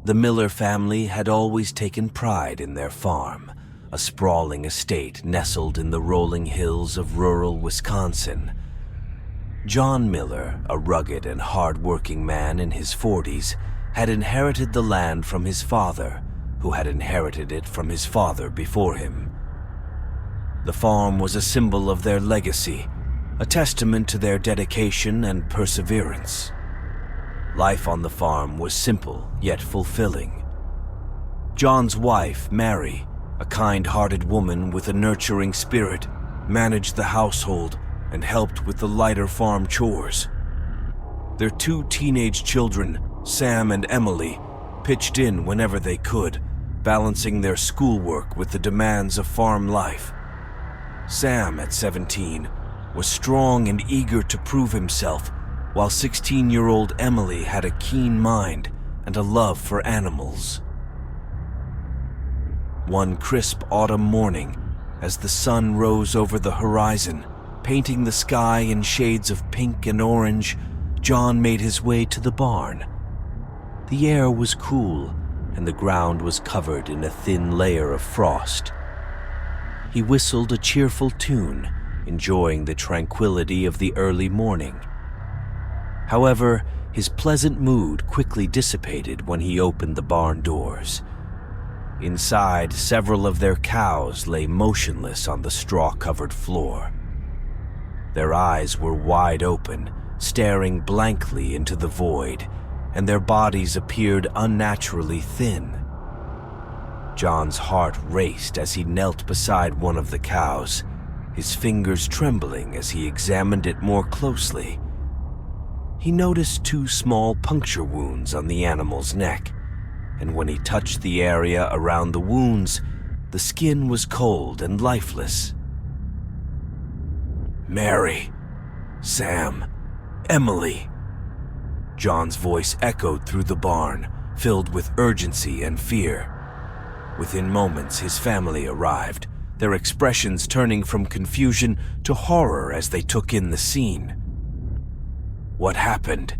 The Miller family had always taken pride in their farm, a sprawling estate nestled in the rolling hills of rural Wisconsin. John Miller, a rugged and hard-working man in his 40s, had inherited the land from his father, who had inherited it from his father before him. The farm was a symbol of their legacy, a testament to their dedication and perseverance. Life on the farm was simple yet fulfilling. John's wife, Mary, a kind-hearted woman with a nurturing spirit, managed the household and helped with the lighter farm chores. Their 2 teenage children, Sam and Emily, pitched in whenever they could, balancing their schoolwork with the demands of farm life. Sam, at 17, was strong and eager to prove himself, while 16-year-old Emily had a keen mind and a love for animals. One crisp autumn morning, as the sun rose over the horizon, painting the sky in shades of pink and orange, John made his way to the barn. The air was cool, and the ground was covered in a thin layer of frost. He whistled a cheerful tune, enjoying the tranquility of the early morning. However, his pleasant mood quickly dissipated when he opened the barn doors. Inside, several of their cows lay motionless on the straw-covered floor. Their eyes were wide open, staring blankly into the void, and their bodies appeared unnaturally thin. John's heart raced as he knelt beside one of the cows, his fingers trembling as he examined it more closely. He noticed 2 small puncture wounds on the animal's neck, and when he touched the area around the wounds, the skin was cold and lifeless. Mary, Sam, Emily. John's voice echoed through the barn, filled with urgency and fear. Within moments, his family arrived, their expressions turning from confusion to horror as they took in the scene. "What happened?"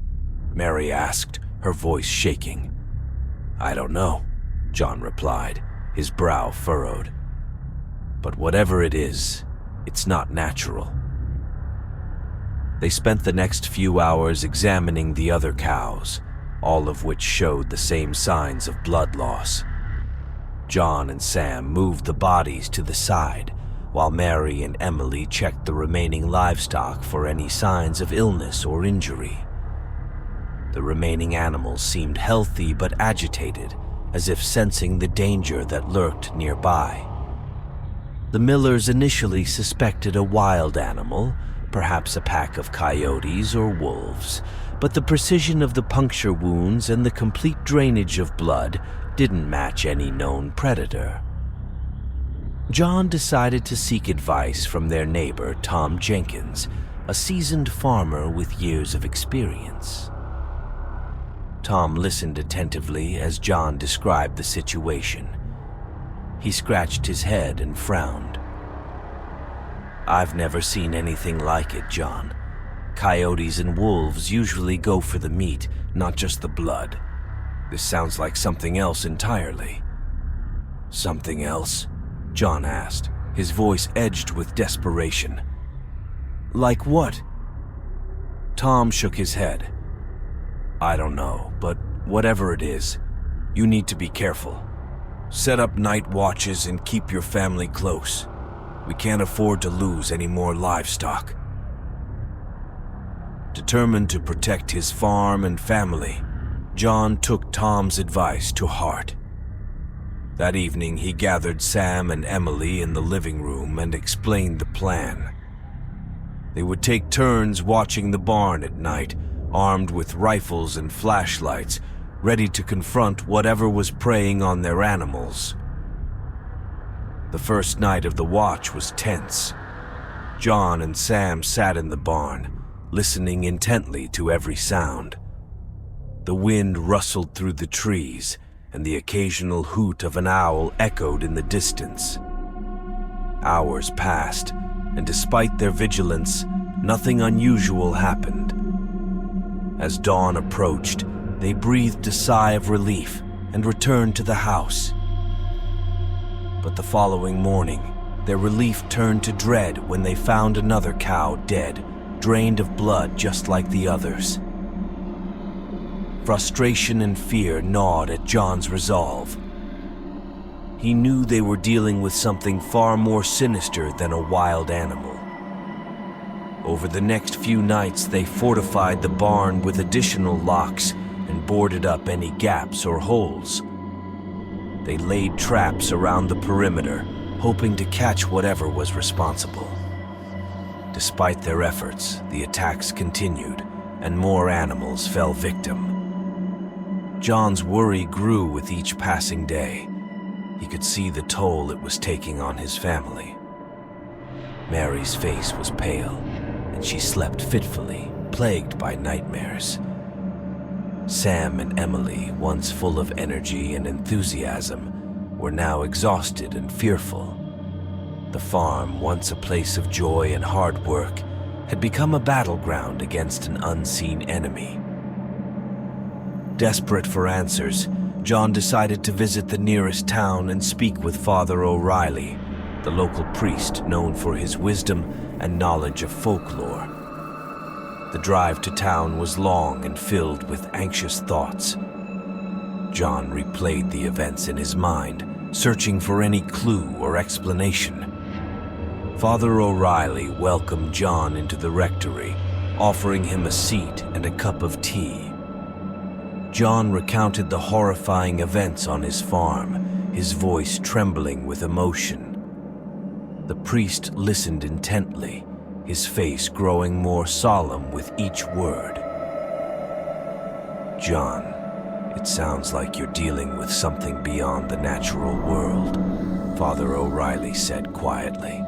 Mary asked, her voice shaking. "I don't know," John replied, his brow furrowed. "But whatever it is, it's not natural." They spent the next few hours examining the other cows, all of which showed the same signs of blood loss. John and Sam moved the bodies to the side, while Mary and Emily checked the remaining livestock for any signs of illness or injury. The remaining animals seemed healthy but agitated, as if sensing the danger that lurked nearby. The Millers initially suspected a wild animal, perhaps a pack of coyotes or wolves, but the precision of the puncture wounds and the complete drainage of blood didn't match any known predator. John decided to seek advice from their neighbor, Tom Jenkins, a seasoned farmer with years of experience. Tom listened attentively as John described the situation. He scratched his head and frowned. "I've never seen anything like it, John. Coyotes and wolves usually go for the meat, not just the blood. This sounds like something else entirely." "Something else?" John asked, his voice edged with desperation. "Like what?" Tom shook his head. "I don't know, but whatever it is, you need to be careful. Set up night watches and keep your family close. We can't afford to lose any more livestock." Determined to protect his farm and family, John took Tom's advice to heart. That evening, he gathered Sam and Emily in the living room and explained the plan. They would take turns watching the barn at night, armed with rifles and flashlights, ready to confront whatever was preying on their animals. The first night of the watch was tense. John and Sam sat in the barn, listening intently to every sound. The wind rustled through the trees, and the occasional hoot of an owl echoed in the distance. Hours passed, and despite their vigilance, nothing unusual happened. As dawn approached, they breathed a sigh of relief and returned to the house. But the following morning, their relief turned to dread when they found another cow dead, drained of blood just like the others. Frustration and fear gnawed at John's resolve. He knew they were dealing with something far more sinister than a wild animal. Over the next few nights, they fortified the barn with additional locks and boarded up any gaps or holes. They laid traps around the perimeter, hoping to catch whatever was responsible. Despite their efforts, the attacks continued, and more animals fell victim. John's worry grew with each passing day. He could see the toll it was taking on his family. Mary's face was pale, and she slept fitfully, plagued by nightmares. Sam and Emily, once full of energy and enthusiasm, were now exhausted and fearful. The farm, once a place of joy and hard work, had become a battleground against an unseen enemy. Desperate for answers, John decided to visit the nearest town and speak with Father O'Reilly, the local priest known for his wisdom and knowledge of folklore. The drive to town was long and filled with anxious thoughts. John replayed the events in his mind, searching for any clue or explanation. Father O'Reilly welcomed John into the rectory, offering him a seat and a cup of tea. John recounted the horrifying events on his farm, his voice trembling with emotion. The priest listened intently, his face growing more solemn with each word. "John, it sounds like you're dealing with something beyond the natural world," Father O'Reilly said quietly.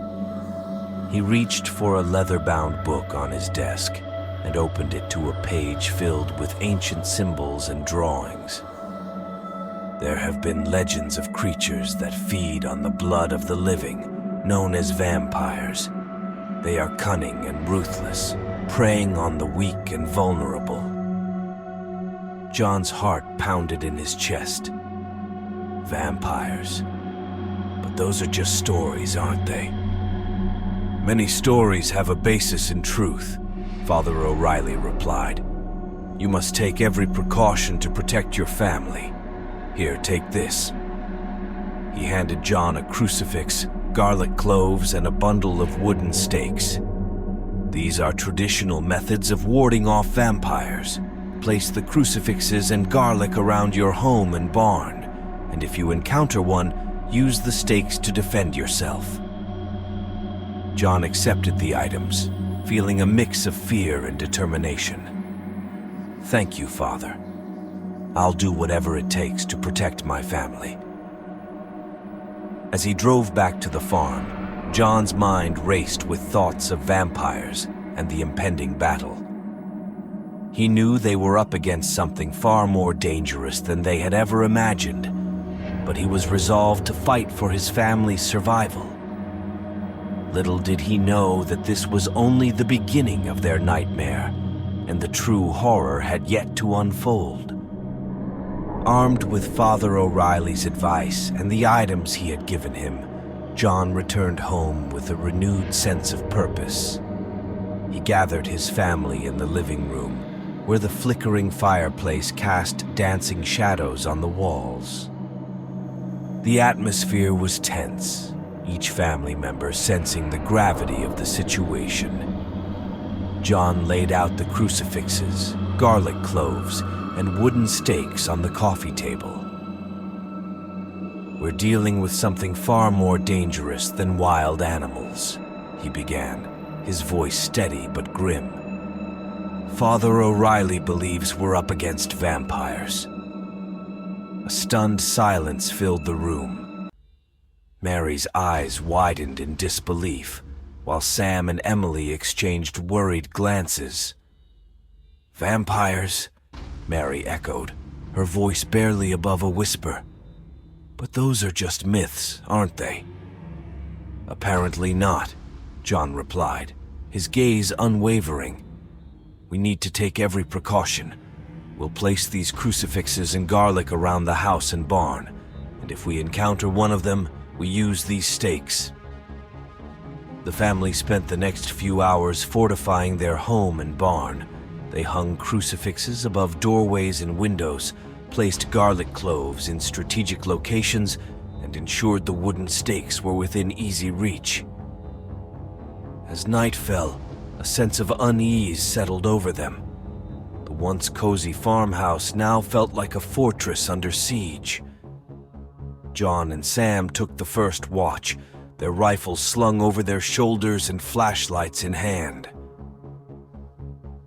He reached for a leather-bound book on his desk and opened it to a page filled with ancient symbols and drawings. "There have been legends of creatures that feed on the blood of the living, known as vampires. They are cunning and ruthless, preying on the weak and vulnerable." John's heart pounded in his chest. Vampires. But those are just stories, aren't they? "Many stories have a basis in truth," Father O'Reilly replied. "You must take every precaution to protect your family. Here, take this." He handed John a crucifix, garlic cloves, and a bundle of wooden stakes. "These are traditional methods of warding off vampires. Place the crucifixes and garlic around your home and barn, and if you encounter one, use the stakes to defend yourself." John accepted the items, feeling a mix of fear and determination. "Thank you, Father. I'll do whatever it takes to protect my family." As he drove back to the farm, John's mind raced with thoughts of vampires and the impending battle. He knew they were up against something far more dangerous than they had ever imagined, but he was resolved to fight for his family's survival. Little did he know that this was only the beginning of their nightmare, and the true horror had yet to unfold. Armed with Father O'Reilly's advice and the items he had given him, John returned home with a renewed sense of purpose. He gathered his family in the living room, where the flickering fireplace cast dancing shadows on the walls. The atmosphere was tense, each family member sensing the gravity of the situation. John laid out the crucifixes, garlic cloves, and wooden stakes on the coffee table. "We're dealing with something far more dangerous than wild animals," he began, his voice steady but grim. "Father O'Reilly believes we're up against vampires." A stunned silence filled the room. Mary's eyes widened in disbelief, while Sam and Emily exchanged worried glances. "Vampires?" Mary echoed, her voice barely above a whisper. "But those are just myths, aren't they?" "Apparently not," John replied, his gaze unwavering. "We need to take every precaution. We'll place these crucifixes and garlic around the house and barn, and if we encounter one of them, we use these stakes." The family spent the next few hours fortifying their home and barn. They hung crucifixes above doorways and windows, placed garlic cloves in strategic locations, and ensured the wooden stakes were within easy reach. As night fell, a sense of unease settled over them. The once cozy farmhouse now felt like a fortress under siege. John and Sam took the first watch, their rifles slung over their shoulders and flashlights in hand.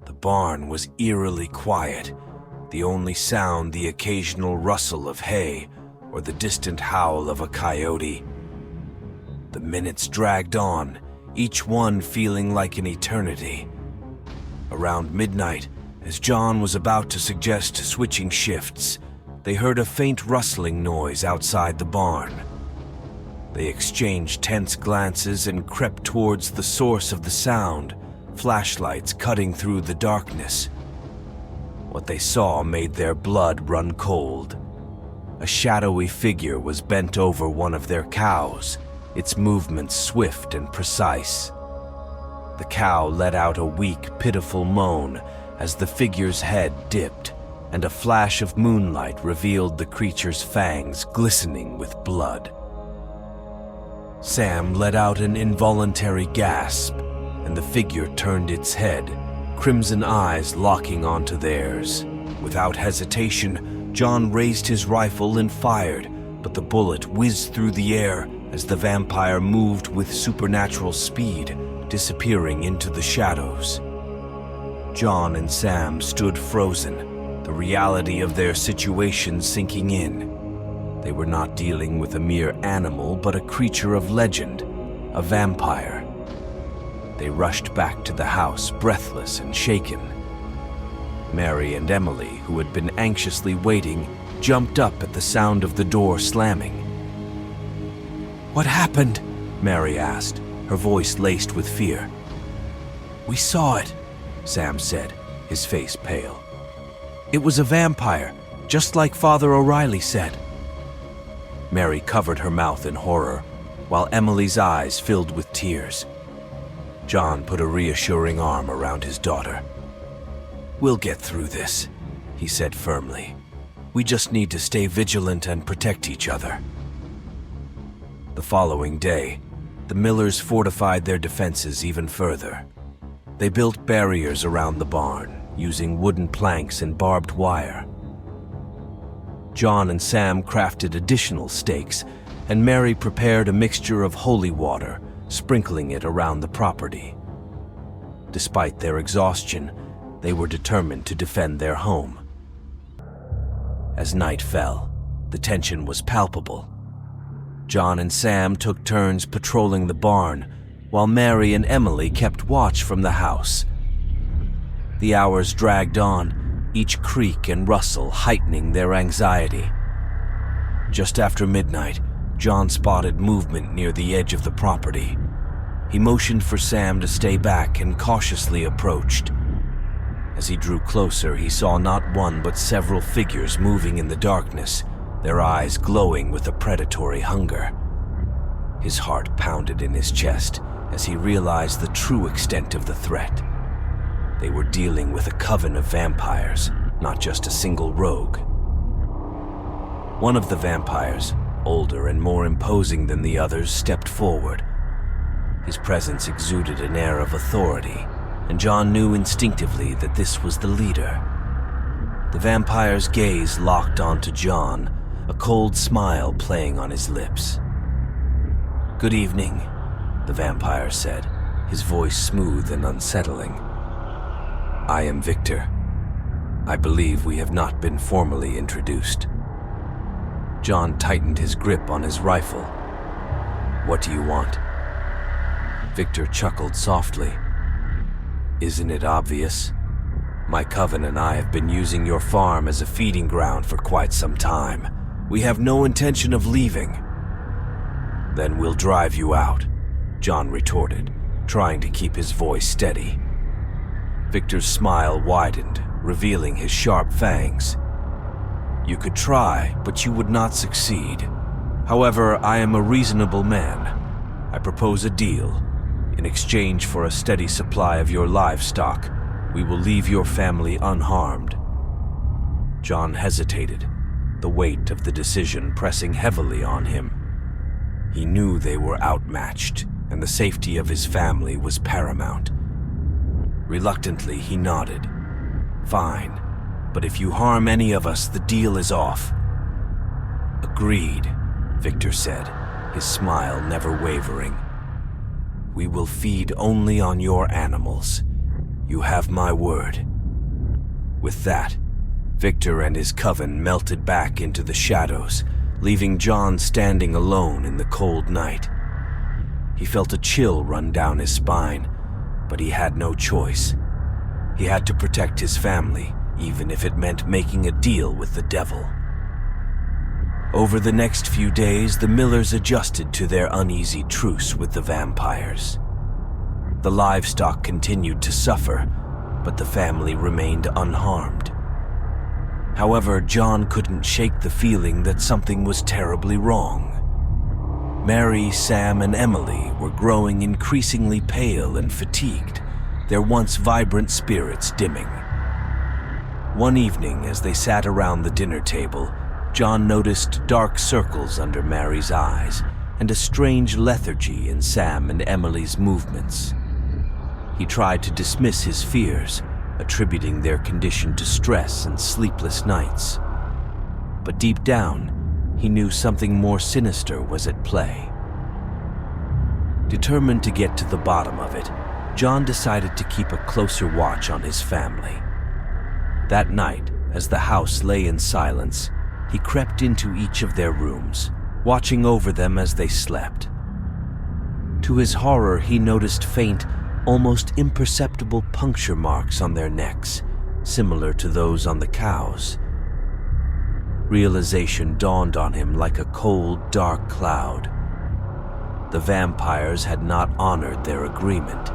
The barn was eerily quiet, the only sound the occasional rustle of hay or the distant howl of a coyote. The minutes dragged on, each one feeling like an eternity. Around midnight, as John was about to suggest switching shifts, they heard a faint rustling noise outside the barn. They exchanged tense glances and crept towards the source of the sound, flashlights cutting through the darkness. What they saw made their blood run cold. A shadowy figure was bent over one of their cows, its movements swift and precise. The cow let out a weak, pitiful moan as the figure's head dipped, and a flash of moonlight revealed the creature's fangs glistening with blood. Sam let out an involuntary gasp, and the figure turned its head, crimson eyes locking onto theirs. Without hesitation, John raised his rifle and fired, but the bullet whizzed through the air as the vampire moved with supernatural speed, disappearing into the shadows. John and Sam stood frozen, the reality of their situation sinking in. They were not dealing with a mere animal, but a creature of legend, a vampire. They rushed back to the house, breathless and shaken. Mary and Emily, who had been anxiously waiting, jumped up at the sound of the door slamming. "What happened?" Mary asked, her voice laced with fear. "We saw it," Sam said, his face pale. "It was a vampire, just like Father O'Reilly said." Mary covered her mouth in horror, while Emily's eyes filled with tears. John put a reassuring arm around his daughter. "We'll get through this," he said firmly. "We just need to stay vigilant and protect each other." The following day, the Millers fortified their defenses even further. They built barriers around the barn, using wooden planks and barbed wire. John and Sam crafted additional stakes, and Mary prepared a mixture of holy water, sprinkling it around the property. Despite their exhaustion, they were determined to defend their home. As night fell, the tension was palpable. John and Sam took turns patrolling the barn, while Mary and Emily kept watch from the house. The hours dragged on, each creak and rustle heightening their anxiety. Just after midnight, John spotted movement near the edge of the property. He motioned for Sam to stay back and cautiously approached. As he drew closer, he saw not one but several figures moving in the darkness, their eyes glowing with a predatory hunger. His heart pounded in his chest as he realized the true extent of the threat. They were dealing with a coven of vampires, not just a single rogue. One of the vampires, older and more imposing than the others, stepped forward. His presence exuded an air of authority, and John knew instinctively that this was the leader. The vampire's gaze locked onto John, a cold smile playing on his lips. "Good evening," the vampire said, his voice smooth and unsettling. "I am Victor. I believe we have not been formally introduced." John tightened his grip on his rifle. "What do you want?" Victor chuckled softly. "Isn't it obvious? My coven and I have been using your farm as a feeding ground for quite some time. We have no intention of leaving." "Then we'll drive you out," John retorted, trying to keep his voice steady. Victor's smile widened, revealing his sharp fangs. "You could try, but you would not succeed. However, I am a reasonable man. I propose a deal. In exchange for a steady supply of your livestock, we will leave your family unharmed." John hesitated, the weight of the decision pressing heavily on him. He knew they were outmatched, and the safety of his family was paramount. Reluctantly, he nodded. "Fine, but if you harm any of us, the deal is off." "Agreed," Victor said, his smile never wavering. "We will feed only on your animals. You have my word." With that, Victor and his coven melted back into the shadows, leaving John standing alone in the cold night. He felt a chill run down his spine, but he had no choice. He had to protect his family, even if it meant making a deal with the devil. Over the next few days, the Millers adjusted to their uneasy truce with the vampires. The livestock continued to suffer, but the family remained unharmed. However, John couldn't shake the feeling that something was terribly wrong. Mary, Sam, and Emily were growing increasingly pale and fatigued, their once vibrant spirits dimming. One evening, as they sat around the dinner table, John noticed dark circles under Mary's eyes and a strange lethargy in Sam and Emily's movements. He tried to dismiss his fears, attributing their condition to stress and sleepless nights. But deep down, he knew something more sinister was at play. Determined to get to the bottom of it, John decided to keep a closer watch on his family. That night, as the house lay in silence, he crept into each of their rooms, watching over them as they slept. To his horror, he noticed faint, almost imperceptible puncture marks on their necks, similar to those on the cows. Realization dawned on him like a cold, dark cloud. The vampires had not honored their agreement.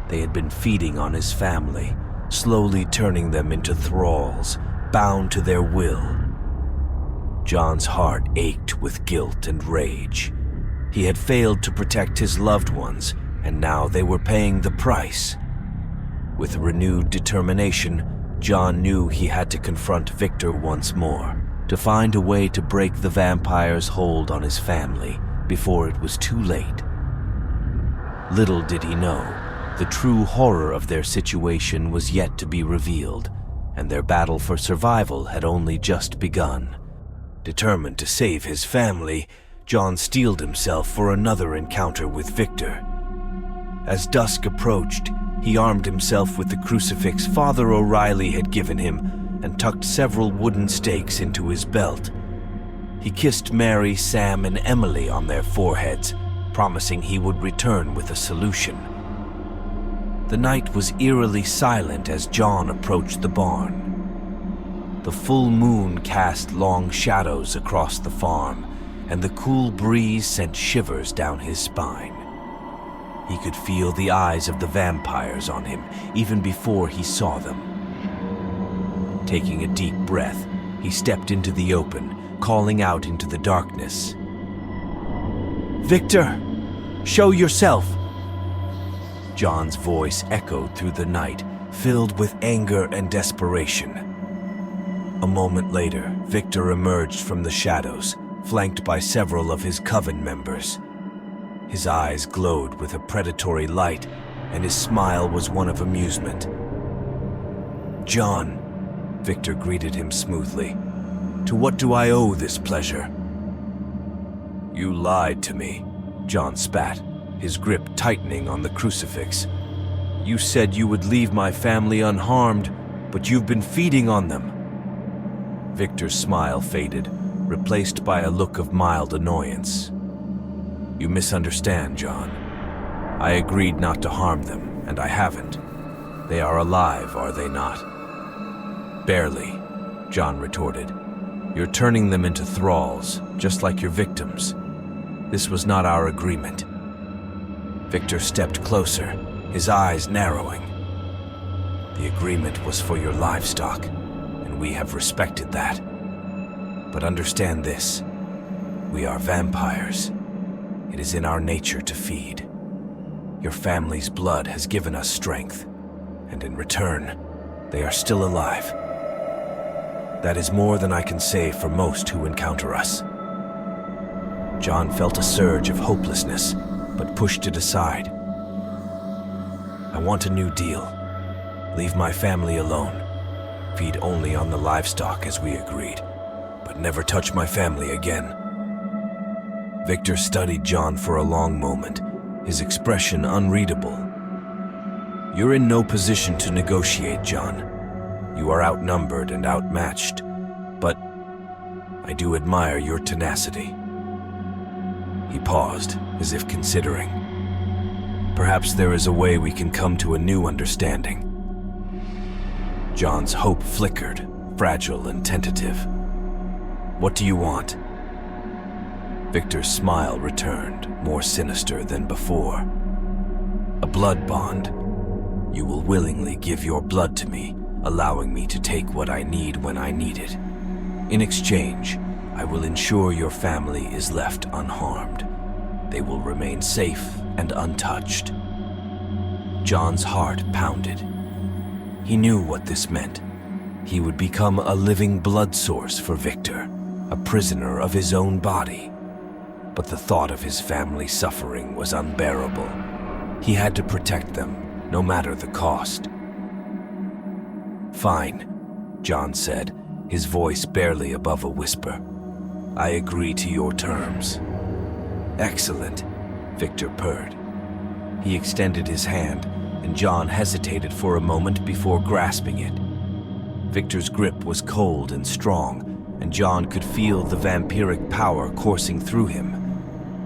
They had been feeding on his family, slowly turning them into thralls, bound to their will. John's heart ached with guilt and rage. He had failed to protect his loved ones, and now they were paying the price. With renewed determination, John knew he had to confront Victor once more, to find a way to break the vampire's hold on his family before it was too late. Little did he know, the true horror of their situation was yet to be revealed, and their battle for survival had only just begun. Determined to save his family, John steeled himself for another encounter with Victor. As dusk approached, he armed himself with the crucifix Father O'Reilly had given him and tucked several wooden stakes into his belt. He kissed Mary, Sam, and Emily on their foreheads, promising he would return with a solution. The night was eerily silent as John approached the barn. The full moon cast long shadows across the farm, and the cool breeze sent shivers down his spine. He could feel the eyes of the vampires on him even before he saw them. Taking a deep breath, he stepped into the open, calling out into the darkness. "Victor, show yourself!" John's voice echoed through the night, filled with anger and desperation. A moment later, Victor emerged from the shadows, flanked by several of his coven members. His eyes glowed with a predatory light, and his smile was one of amusement. "John," Victor greeted him smoothly, "to what do I owe this pleasure?" "You lied to me," John spat, his grip tightening on the crucifix. "You said you would leave my family unharmed, but you've been feeding on them." Victor's smile faded, replaced by a look of mild annoyance. "You misunderstand, John. I agreed not to harm them, and I haven't. They are alive, are they not?" "Barely," John retorted. "You're turning them into thralls, just like your victims. This was not our agreement." Victor stepped closer, his eyes narrowing. The agreement was for your livestock, and we have respected that. But understand this, we are vampires. It is in our nature to feed. Your family's blood has given us strength, and in return, they are still alive. That is more than I can say for most who encounter us. John felt a surge of hopelessness, but pushed it aside. I want a new deal. Leave my family alone. Feed only on the livestock as we agreed, but never touch my family again. Victor studied John for a long moment, his expression unreadable. You're in no position to negotiate, John. You are outnumbered and outmatched, but I do admire your tenacity. He paused, as if considering. Perhaps there is a way we can come to a new understanding. John's hope flickered, fragile and tentative. What do you want? Victor's smile returned, more sinister than before. A blood bond. You will willingly give your blood to me, allowing me to take what I need when I need it. In exchange, I will ensure your family is left unharmed. They will remain safe and untouched. John's heart pounded. He knew what this meant. He would become a living blood source for Victor, a prisoner of his own body. But the thought of his family's suffering was unbearable. He had to protect them, no matter the cost. Fine, John said, his voice barely above a whisper. I agree to your terms. Excellent, Victor purred. He extended his hand, and John hesitated for a moment before grasping it. Victor's grip was cold and strong, and John could feel the vampiric power coursing through him.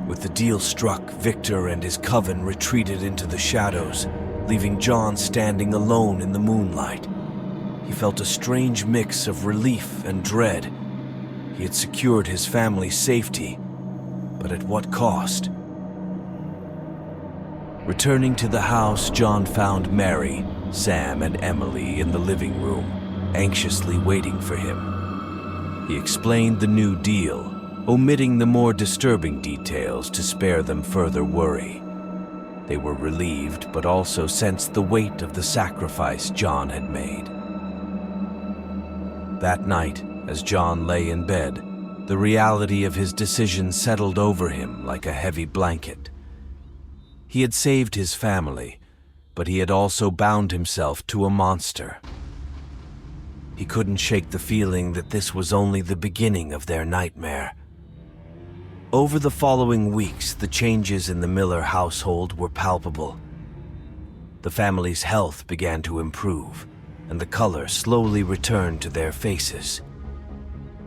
With the deal struck, Victor and his coven retreated into the shadows, leaving John standing alone in the moonlight. He felt a strange mix of relief and dread. He had secured his family's safety, but at what cost? Returning to the house, John found Mary, Sam, and Emily in the living room, anxiously waiting for him. He explained the new deal, omitting the more disturbing details to spare them further worry. They were relieved, but also sensed the weight of the sacrifice John had made. That night, as John lay in bed, the reality of his decision settled over him like a heavy blanket. He had saved his family, but he had also bound himself to a monster. He couldn't shake the feeling that this was only the beginning of their nightmare. Over the following weeks, the changes in the Miller household were palpable. The family's health began to improve, and the color slowly returned to their faces.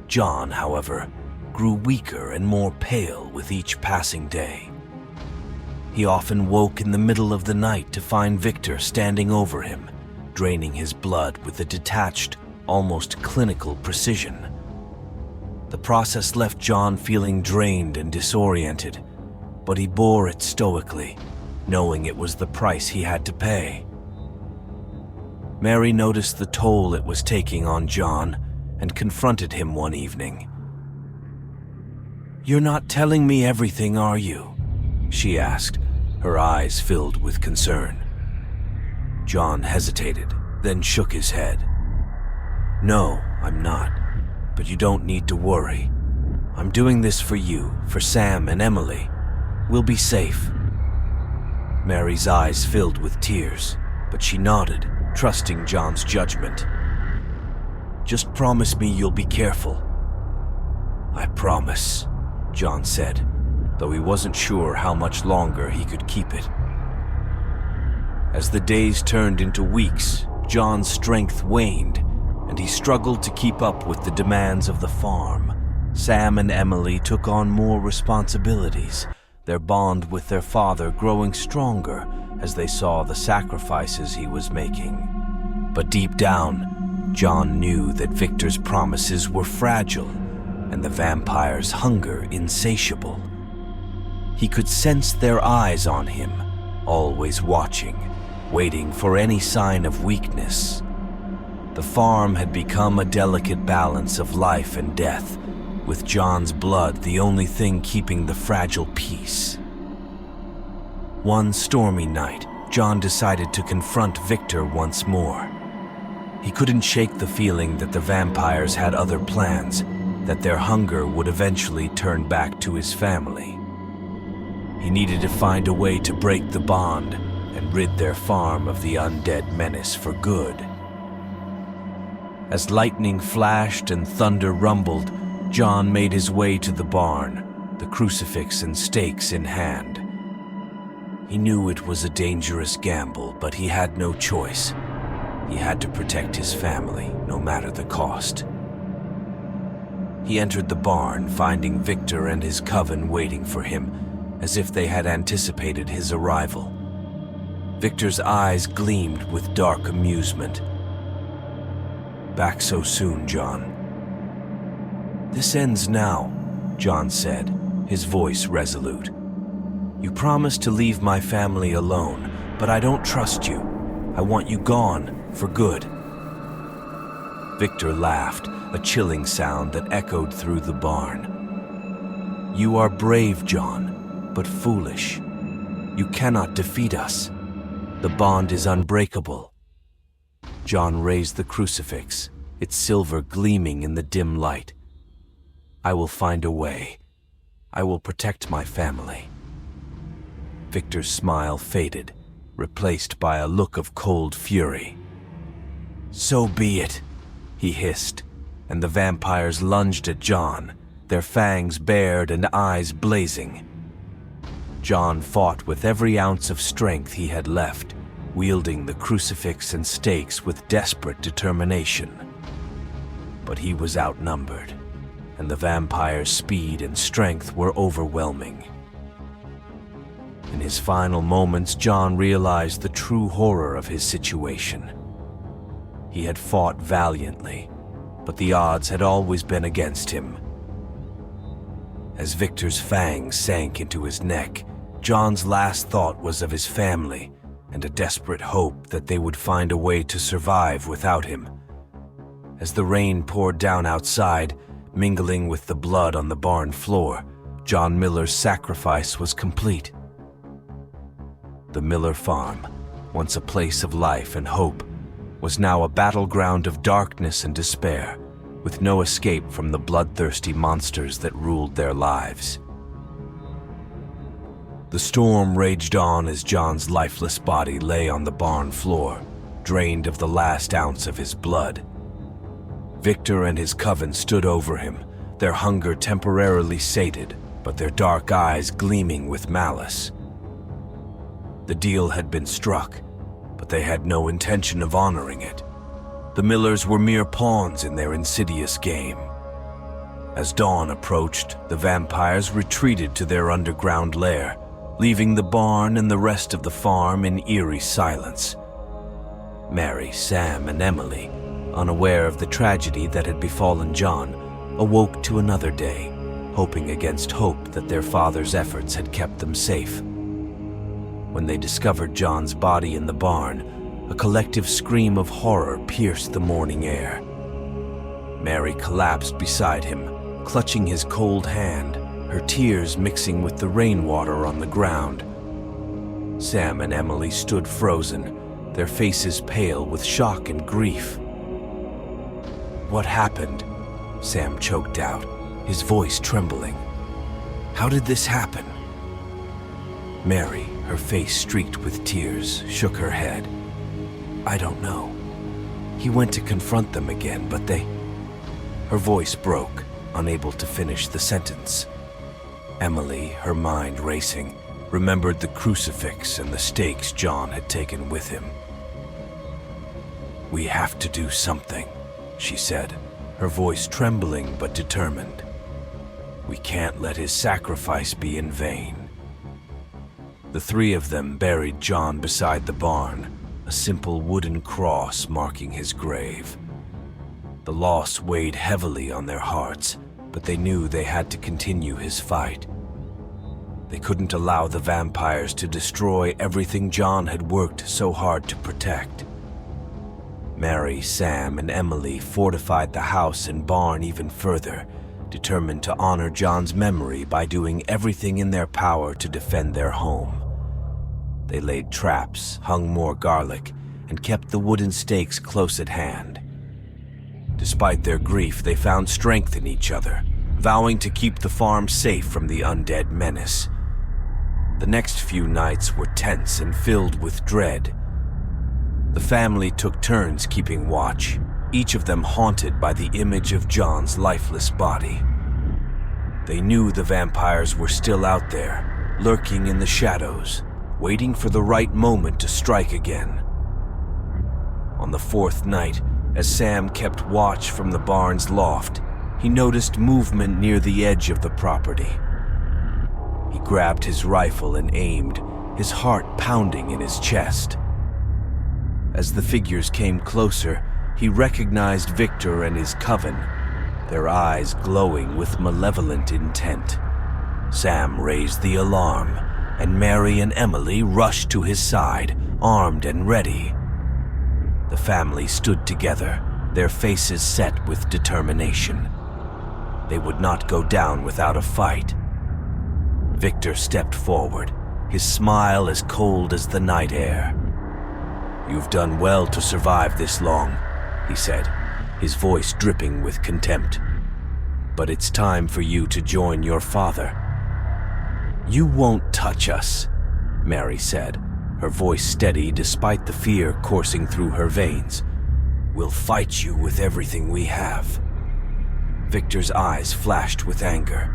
John, however, grew weaker and more pale with each passing day. He often woke in the middle of the night to find Victor standing over him, draining his blood with a detached, almost clinical precision. The process left John feeling drained and disoriented, but he bore it stoically, knowing it was the price he had to pay. Mary noticed the toll it was taking on John and confronted him one evening. "You're not telling me everything, are you?" she asked, her eyes filled with concern. John hesitated, then shook his head. "No, I'm not. But you don't need to worry. I'm doing this for you, for Sam and Emily. We'll be safe." Mary's eyes filled with tears, but she nodded, trusting John's judgment. "Just promise me you'll be careful." "I promise," John said, though he wasn't sure how much longer he could keep it. As the days turned into weeks, John's strength waned, and he struggled to keep up with the demands of the farm. Sam and Emily took on more responsibilities, their bond with their father growing stronger as they saw the sacrifices he was making. But deep down, John knew that Victor's promises were fragile and the vampire's hunger insatiable. He could sense their eyes on him, always watching, waiting for any sign of weakness. The farm had become a delicate balance of life and death, with John's blood the only thing keeping the fragile peace. One stormy night, John decided to confront Victor once more. He couldn't shake the feeling that the vampires had other plans, that their hunger would eventually turn back to his family. He needed to find a way to break the bond and rid their farm of the undead menace for good. As lightning flashed and thunder rumbled, John made his way to the barn, the crucifix and stakes in hand. He knew it was a dangerous gamble, but he had no choice. He had to protect his family, no matter the cost. He entered the barn, finding Victor and his coven waiting for him, as if they had anticipated his arrival. Victor's eyes gleamed with dark amusement. "Back so soon, John." "This ends now," John said, his voice resolute. "You promised to leave my family alone, but I don't trust you. I want you gone, for good." Victor laughed, a chilling sound that echoed through the barn. "You are brave, John, but foolish. You cannot defeat us. The bond is unbreakable." John raised the crucifix, its silver gleaming in the dim light. "I will find a way. I will protect my family." Victor's smile faded, replaced by a look of cold fury. "So be it," he hissed, and the vampires lunged at John, their fangs bared and eyes blazing. John fought with every ounce of strength he had left, wielding the crucifix and stakes with desperate determination. But he was outnumbered, and the vampire's speed and strength were overwhelming. In his final moments, John realized the true horror of his situation. He had fought valiantly, but the odds had always been against him. As Victor's fangs sank into his neck, John's last thought was of his family and a desperate hope that they would find a way to survive without him. As the rain poured down outside, mingling with the blood on the barn floor, John Miller's sacrifice was complete. The Miller farm, once a place of life and hope, was now a battleground of darkness and despair, with no escape from the bloodthirsty monsters that ruled their lives. The storm raged on as John's lifeless body lay on the barn floor, drained of the last ounce of his blood. Victor and his coven stood over him, their hunger temporarily sated, but their dark eyes gleaming with malice. The deal had been struck, but they had no intention of honoring it. The Millers were mere pawns in their insidious game. As dawn approached, the vampires retreated to their underground lair, leaving the barn and the rest of the farm in eerie silence. Mary, Sam, and Emily, unaware of the tragedy that had befallen John, awoke to another day, hoping against hope that their father's efforts had kept them safe. When they discovered John's body in the barn, a collective scream of horror pierced the morning air. Mary collapsed beside him, clutching his cold hand, her tears mixing with the rainwater on the ground. Sam and Emily stood frozen, their faces pale with shock and grief. "What happened?" Sam choked out, his voice trembling. "How did this happen?" Mary, her face streaked with tears, shook her head. "I don't know. He went to confront them again, but they..." Her voice broke, unable to finish the sentence. Emily, her mind racing, remembered the crucifix and the stakes John had taken with him. "We have to do something," she said, her voice trembling but determined. "We can't let his sacrifice be in vain." The three of them buried John beside the barn, a simple wooden cross marking his grave. The loss weighed heavily on their hearts, but they knew they had to continue his fight. They couldn't allow the vampires to destroy everything John had worked so hard to protect. Mary, Sam, and Emily fortified the house and barn even further, determined to honor John's memory by doing everything in their power to defend their home. They laid traps, hung more garlic, and kept the wooden stakes close at hand. Despite their grief, they found strength in each other, vowing to keep the farm safe from the undead menace. The next few nights were tense and filled with dread. The family took turns keeping watch, each of them haunted by the image of John's lifeless body. They knew the vampires were still out there, lurking in the shadows, waiting for the right moment to strike again. On the fourth night, as Sam kept watch from the barn's loft, he noticed movement near the edge of the property. He grabbed his rifle and aimed, his heart pounding in his chest. As the figures came closer, he recognized Victor and his coven, their eyes glowing with malevolent intent. Sam raised the alarm, and Mary and Emily rushed to his side, armed and ready. The family stood together, their faces set with determination. They would not go down without a fight. Victor stepped forward, his smile as cold as the night air. "You've done well to survive this long," he said, his voice dripping with contempt. "But it's time for you to join your father." "You won't touch us," Mary said, her voice steady despite the fear coursing through her veins. "We'll fight you with everything we have." Victor's eyes flashed with anger.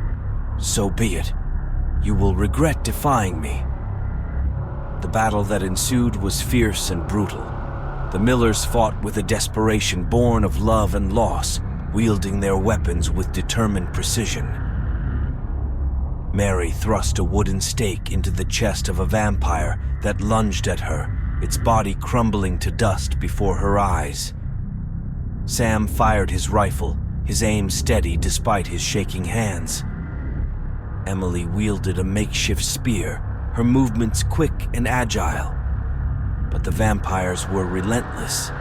"So be it. You will regret defying me." The battle that ensued was fierce and brutal. The Millers fought with a desperation born of love and loss, wielding their weapons with determined precision. Mary thrust a wooden stake into the chest of a vampire that lunged at her, its body crumbling to dust before her eyes. Sam fired his rifle, his aim steady despite his shaking hands. Emily wielded a makeshift spear, her movements quick and agile. But the vampires were relentless.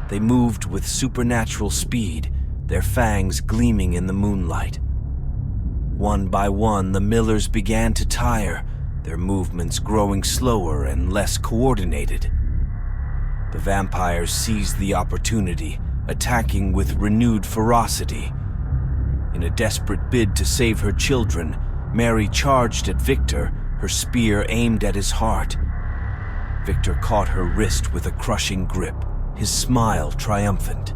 They moved with supernatural speed, their fangs gleaming in the moonlight. One by one, the Millers began to tire, their movements growing slower and less coordinated. The vampires seized the opportunity, attacking with renewed ferocity. In a desperate bid to save her children, Mary charged at Victor, her spear aimed at his heart. Victor caught her wrist with a crushing grip, his smile triumphant.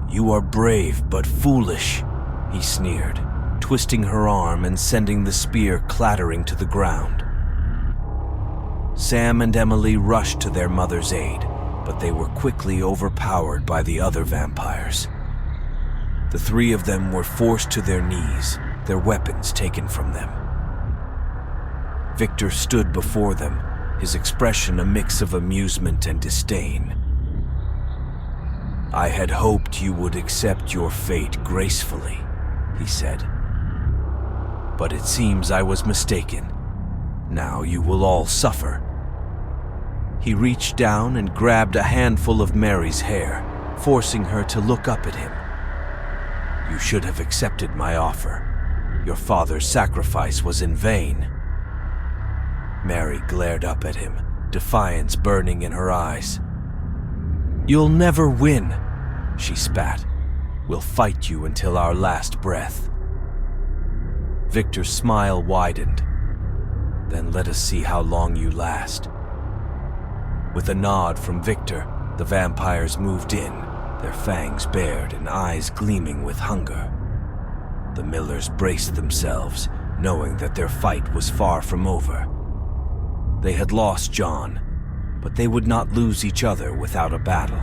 "You are brave but foolish," he sneered, twisting her arm and sending the spear clattering to the ground. Sam and Emily rushed to their mother's aid, but they were quickly overpowered by the other vampires. The three of them were forced to their knees, their weapons taken from them. Victor stood before them, his expression a mix of amusement and disdain. "I had hoped you would accept your fate gracefully," he said. "But it seems I was mistaken. Now you will all suffer." He reached down and grabbed a handful of Mary's hair, forcing her to look up at him. "You should have accepted my offer. Your father's sacrifice was in vain." Mary glared up at him, defiance burning in her eyes. "You'll never win," she spat. "We'll fight you until our last breath." Victor's smile widened. "Then let us see how long you last." With a nod from Victor, the vampires moved in, their fangs bared and eyes gleaming with hunger. The Millers braced themselves, knowing that their fight was far from over. They had lost John, but they would not lose each other without a battle.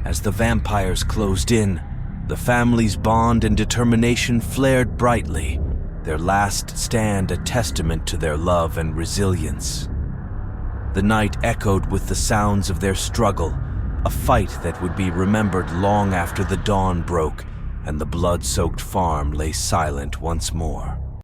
As the vampires closed in, the family's bond and determination flared brightly, their last stand a testament to their love and resilience. The night echoed with the sounds of their struggle, a fight that would be remembered long after the dawn broke and the blood-soaked farm lay silent once more.